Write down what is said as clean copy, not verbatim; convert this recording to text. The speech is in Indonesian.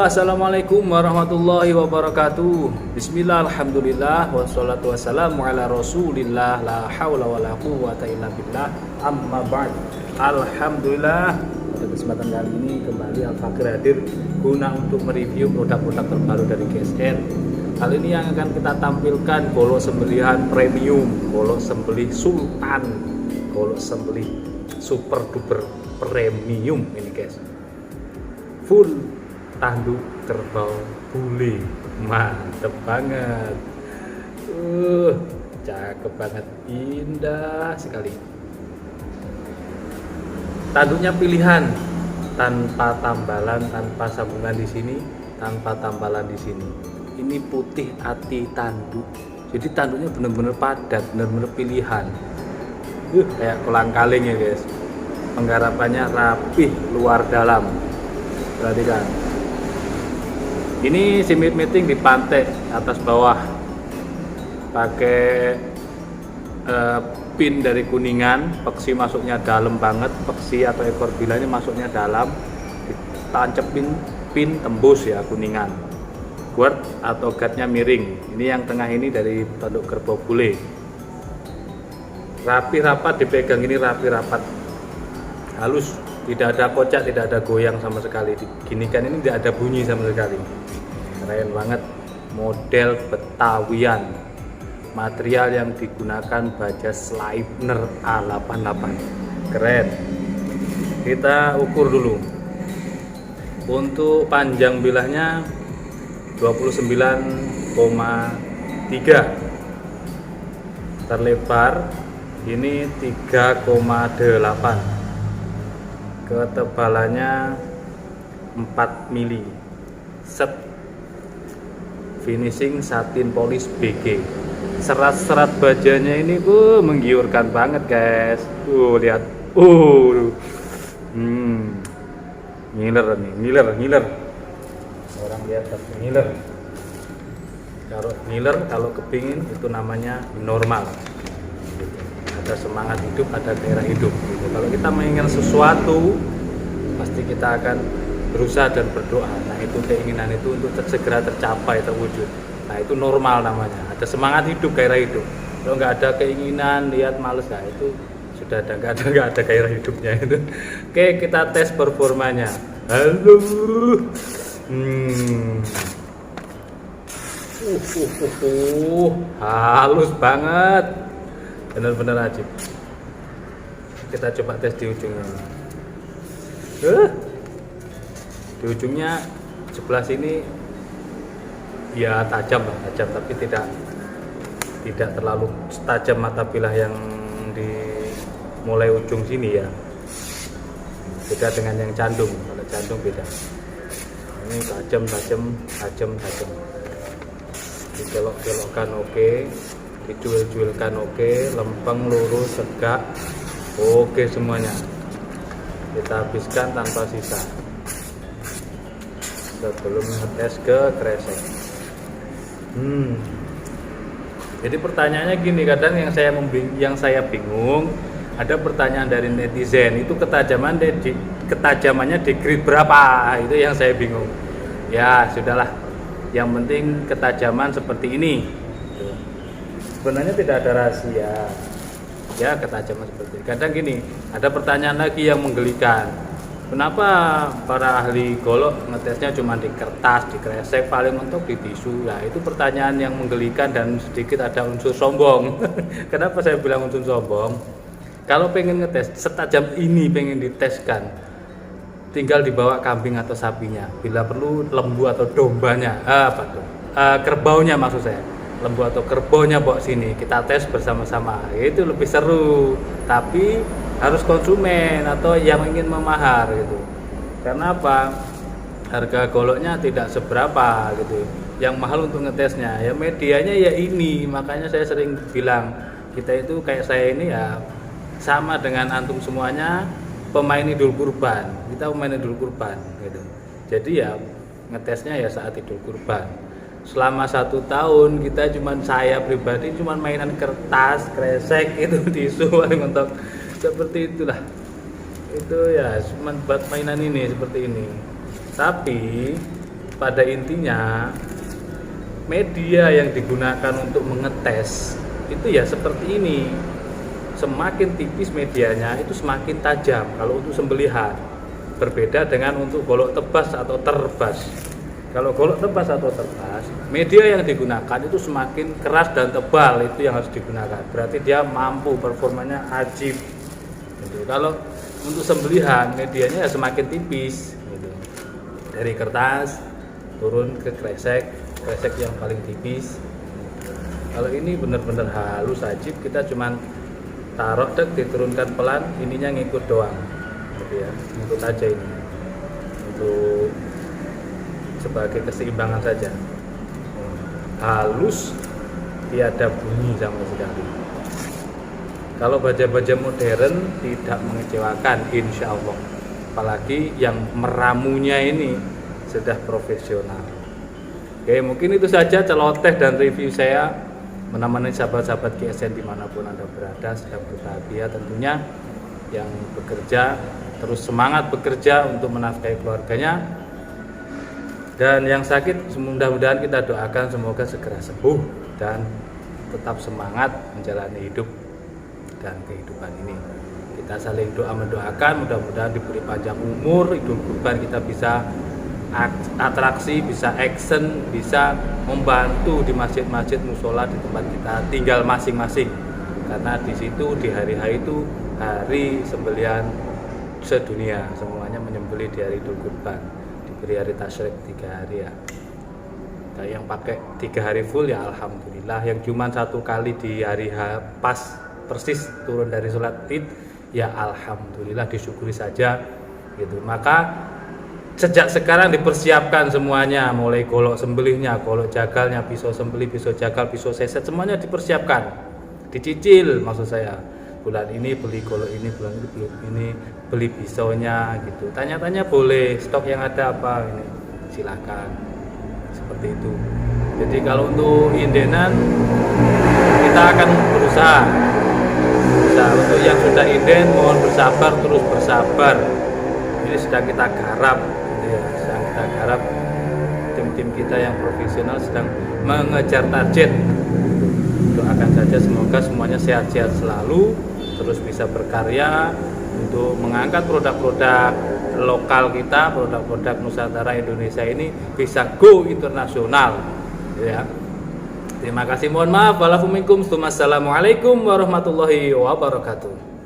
Assalamualaikum warahmatullahi wabarakatuh. Bismillah, alhamdulillah, wassalatu wassalamu ala rasulillah, la hawla wa la quwwata illa billah, amma ba'd. Alhamdulillah, pada kesempatan kali ini kembali Al-Fakir hadir guna untuk mereview produk-produk terbaru dari GSR. Kali ini yang akan kita tampilkan golok sembelihan premium, golok sembelih sultan, golok sembelih super duper premium ini guys. Full tanduk kerbau bule, mantep banget, cakep banget, indah sekali. Tanduknya pilihan, tanpa tambalan, tanpa sambungan di sini, tanpa tambalan di sini. Ini putih ati tanduk, jadi tanduknya benar-benar padat, benar-benar pilihan. Kayak kolang kaling ya guys. Penggarapannya rapih luar dalam. Perhatikan. Ini simit meeting di pantai atas bawah, pakai pin dari kuningan, peksi masuknya dalam banget, peksi atau ekor bila ini masuknya dalam, ditancepin pin tembus ya kuningan. Guard atau guardnya miring, ini yang tengah ini dari tanduk kerbau bule. Rapi rapat dipegang, ini rapi rapat, halus. Tidak ada kocak, tidak ada goyang sama sekali. Diginikan ini tidak ada bunyi sama sekali. Keren banget, model Betawian. Material yang digunakan baja Sleipner A88. Keren. Kita ukur dulu. Untuk panjang bilahnya 29,3. Terlebar ini 3,8. Ketebalannya 4 mili. Set. Finishing satin polis BG. Serat-serat bajanya ini menggiurkan banget guys. Lihat. Ngiler nih, ngiler. Orang lihat ngiler. Kalau ngiler, kalau kepingin itu namanya normal. Ada semangat hidup, ada gairah hidup gitu. Kalau kita menginginkan sesuatu, pasti kita akan berusaha dan berdoa. Nah itu keinginan itu untuk segera tercapai, terwujud. Nah itu normal namanya. Ada semangat hidup, gairah hidup. Kalau nggak ada keinginan, lihat males, nah itu sudah nggak ada gairah hidupnya itu. Oke, kita tes performanya. Halo. Halus banget. Benar-benar ajib. Kita coba tes di ujungnya. Di ujungnya sebelah sini ya tajam tapi tidak terlalu tajam mata bilah yang di mulai ujung sini ya. Beda dengan yang candung. Kalau candung beda. Ini tajam. Dikelok-kelokkan oke. Dijual-jualkan oke, lempeng, lurus, tegak oke semuanya. Kita habiskan tanpa sisa sebelum ngetes ke kresek. Jadi pertanyaannya gini, kadang yang saya bingung, ada pertanyaan dari netizen, itu ketajamannya di grade berapa, itu yang saya bingung. Ya sudahlah, yang penting ketajaman seperti ini. Sebenarnya tidak ada rahasia ya ketajaman seperti ini. Kadang gini, ada pertanyaan lagi yang menggelikan, kenapa para ahli golok ngetesnya cuma di kertas, di kresek, paling mentok di tisu. Nah itu pertanyaan yang menggelikan dan sedikit ada unsur sombong. Kenapa saya bilang unsur sombong? Kalau pengen ngetes setajam ini, pengen diteskan, tinggal dibawa kambing atau sapinya, bila perlu lembu atau dombanya, kerbaunya maksud saya, lembu atau kerbaunya bawa sini, kita tes bersama-sama, itu lebih seru. Tapi harus konsumen atau yang ingin memahar gitu. Karena apa? Harga goloknya tidak seberapa gitu. Yang mahal untuk ngetesnya ya medianya ya ini. Makanya saya sering bilang, kita itu kayak saya ini ya sama dengan antum semuanya, pemain Idul Kurban. Kita pemain Idul Kurban gitu. Jadi ya ngetesnya ya saat Idul Kurban. Selama 1 tahun kita saya pribadi cuman mainan kertas, kresek, itu tisu paling mentok, seperti itulah. Itu ya cuma buat mainan ini seperti ini. Tapi pada intinya media yang digunakan untuk mengetes itu ya seperti ini. Semakin tipis medianya itu semakin tajam kalau untuk sembelihan. Berbeda dengan untuk golok tebas atau terbas. Kalau golok tebas atau terbas, media yang digunakan itu semakin keras dan tebal, itu yang harus digunakan. Berarti dia mampu, performanya ajib. Gitu. Kalau untuk sembelihan, medianya ya semakin tipis. Gitu. Dari kertas turun ke kresek yang paling tipis. Kalau ini benar-benar halus ajib, kita cuman taruh diturunkan pelan, ininya ngikut doang. Gitu ya, ngikut aja ini. Untuk sebagai keseimbangan saja, halus, tiada bunyi sama sekali. Kalau baja-baja modern tidak mengecewakan, insya Allah. Apalagi yang meramunya ini sudah profesional. Oke, mungkin itu saja celoteh dan review saya menemani sahabat-sahabat KSN dimanapun Anda berada, sedang berbahagia tentunya. Yang bekerja terus semangat bekerja untuk menafkahi keluarganya. Dan yang sakit mudah-mudahan kita doakan semoga segera sembuh dan tetap semangat menjalani hidup dan kehidupan ini. Kita saling doa mendoakan, mudah-mudahan diberi panjang umur, Idul Kurban kita bisa atraksi, bisa action, bisa membantu di masjid-masjid musola di tempat kita tinggal masing-masing. Karena di situ di hari-hari itu hari sembelihan sedunia, semuanya menyembelih di hari Idul Kurban. Diberi hari tasyrik 3 hari ya. Nah, yang pakai 3 hari full ya alhamdulillah. Yang cuma 1 kali di hari pas persis turun dari sholat id ya alhamdulillah, disyukuri saja gitu. Maka sejak sekarang dipersiapkan semuanya, mulai golok sembelihnya, golok jagalnya, pisau sembelih, pisau jagal, pisau seset, semuanya dipersiapkan, dicicil maksud saya. Bulan ini beli golok ini, bulan ini beli pisaunya gitu. Tanya-tanya boleh, stok yang ada apa ini, silakan. Seperti itu. Jadi kalau untuk indenan kita akan berusaha. Untuk yang sudah inden mohon bersabar, terus bersabar. Ini sedang kita garap, gitu ya. Sedang kita garap. Tim-tim kita yang profesional sedang mengejar target. Doakan saja semoga semuanya sehat-sehat selalu, terus bisa berkarya untuk mengangkat produk-produk lokal kita, produk-produk Nusantara Indonesia ini bisa go internasional, ya. Terima kasih, mohon maaf. Wassalamualaikum warahmatullahi wabarakatuh.